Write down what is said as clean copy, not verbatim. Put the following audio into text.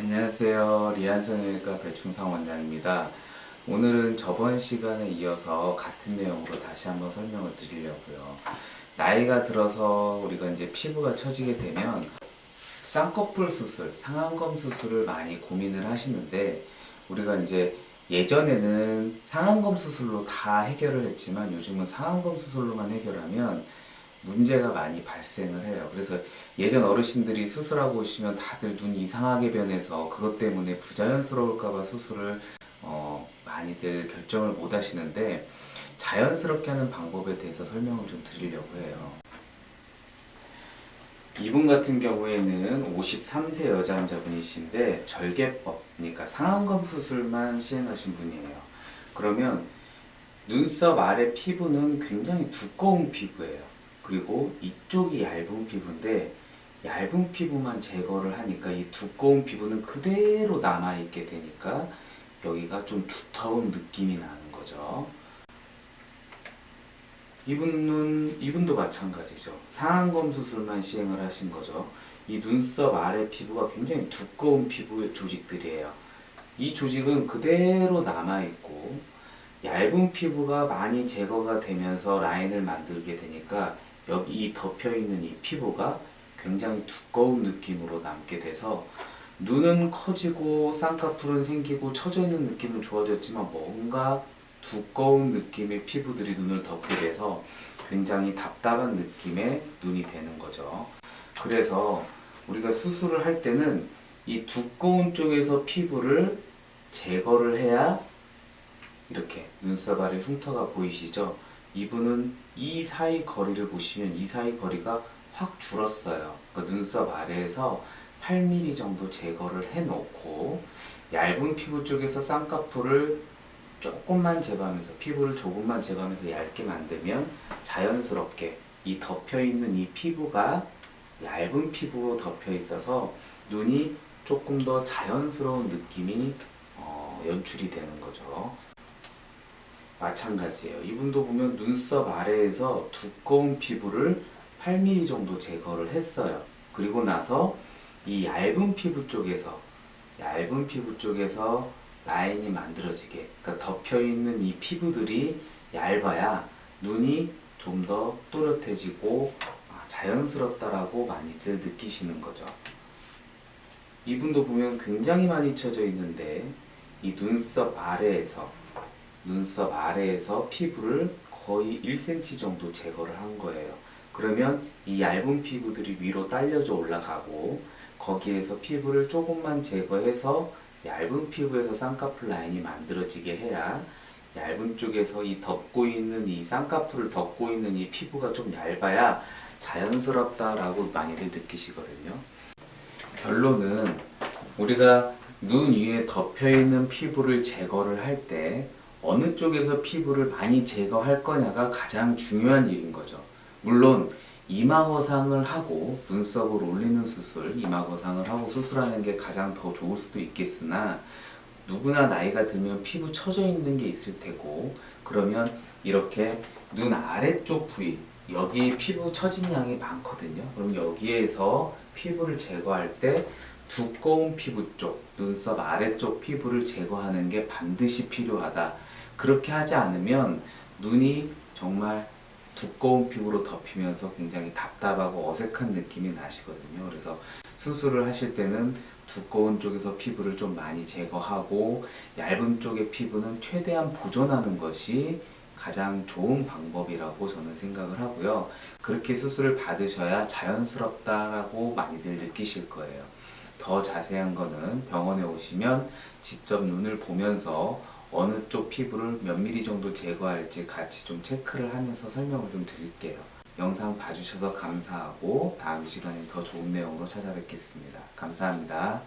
안녕하세요. 리안성형외과 배충상 원장입니다. 오늘은 저번 시간에 이어서 같은 내용으로 다시 한번 설명을 드리려고요. 나이가 들어서 우리가 이제 피부가 처지게 되면 쌍꺼풀 수술, 상안검 수술을 많이 고민을 하시는데, 우리가 이제 예전에는 상안검 수술로 다 해결을 했지만 요즘은 상안검 수술로만 해결하면 문제가 많이 발생을 해요. 그래서 예전 어르신들이 수술하고 오시면 다들 눈이 이상하게 변해서 그것 때문에 부자연스러울까봐 수술을 많이들 결정을 못 하시는데, 자연스럽게 하는 방법에 대해서 설명을 좀 드리려고 해요. 이분 같은 경우에는 53세 여자 환자분이신데 절개법, 그러니까 상안검 수술만 시행하신 분이에요. 그러면 눈썹 아래 피부는 굉장히 두꺼운 피부예요. 그리고 이쪽이 얇은 피부인데, 얇은 피부만 제거를 하니까 이 두꺼운 피부는 그대로 남아있게 되니까 여기가 좀 두터운 느낌이 나는 거죠. 이분도 마찬가지죠. 상안검 수술만 시행을 하신 거죠. 이 눈썹 아래 피부가 굉장히 두꺼운 피부 조직들이에요. 이 조직은 그대로 남아있고, 얇은 피부가 많이 제거가 되면서 라인을 만들게 되니까 여기 이 덮여있는 이 피부가 굉장히 두꺼운 느낌으로 남게 돼서 눈은 커지고 쌍꺼풀은 생기고 처져있는 느낌은 좋아졌지만 뭔가 두꺼운 느낌의 피부들이 눈을 덮게 돼서 굉장히 답답한 느낌의 눈이 되는 거죠. 그래서 우리가 수술을 할 때는 이 두꺼운 쪽에서 피부를 제거를 해야, 이렇게 눈썹 아래 흉터가 보이시죠? 이분은 이 사이 거리를 보시면 이 사이 거리가 확 줄었어요. 그러니까 눈썹 아래에서 8mm 정도 제거를 해놓고, 얇은 피부 쪽에서 쌍꺼풀을 조금만 제거하면서, 피부를 조금만 제거하면서 얇게 만들면 자연스럽게 이 덮여있는 이 피부가 얇은 피부로 덮여 있어서 눈이 조금 더 자연스러운 느낌이 연출이 되는 거죠. 마찬가지예요. 이분도 보면 눈썹 아래에서 두꺼운 피부를 8mm 정도 제거를 했어요. 그리고 나서 이 얇은 피부 쪽에서 라인이 만들어지게, 그러니까 덮여있는 이 피부들이 얇아야 눈이 좀 더 또렷해지고 자연스럽다라고 많이들 느끼시는 거죠. 이분도 보면 굉장히 많이 쳐져 있는데, 이 눈썹 아래에서 피부를 거의 1cm 정도 제거를 한 거예요. 그러면 이 얇은 피부들이 위로 딸려져 올라가고, 거기에서 피부를 조금만 제거해서 얇은 피부에서 쌍꺼풀 라인이 만들어지게 해야, 얇은 쪽에서 이 쌍꺼풀을 덮고 있는 이 피부가 좀 얇아야 자연스럽다라고 많이들 느끼시거든요. 결론은, 우리가 눈 위에 덮여있는 피부를 제거를 할 때 어느 쪽에서 피부를 많이 제거할 거냐가 가장 중요한 일인 거죠. 물론 이마거상을 하고 눈썹을 올리는 수술, 이마거상을 하고 수술하는 게 가장 더 좋을 수도 있겠으나, 누구나 나이가 들면 피부 처져 있는 게 있을 테고, 그러면 이렇게 눈 아래쪽 부위, 여기 피부 처진 양이 많거든요. 그럼 여기에서 피부를 제거할 때 두꺼운 피부 쪽, 눈썹 아래쪽 피부를 제거하는 게 반드시 필요하다. 그렇게 하지 않으면 눈이 정말 두꺼운 피부로 덮이면서 굉장히 답답하고 어색한 느낌이 나시거든요. 그래서 수술을 하실 때는 두꺼운 쪽에서 피부를 좀 많이 제거하고, 얇은 쪽의 피부는 최대한 보존하는 것이 가장 좋은 방법이라고 저는 생각을 하고요. 그렇게 수술을 받으셔야 자연스럽다라고 많이들 느끼실 거예요. 더 자세한 거는 병원에 오시면 직접 눈을 보면서 어느 쪽 피부를 몇 미리 정도 제거할지 같이 좀 체크를 하면서 설명을 좀 드릴게요. 영상 봐주셔서 감사하고, 다음 시간에 더 좋은 내용으로 찾아뵙겠습니다. 감사합니다.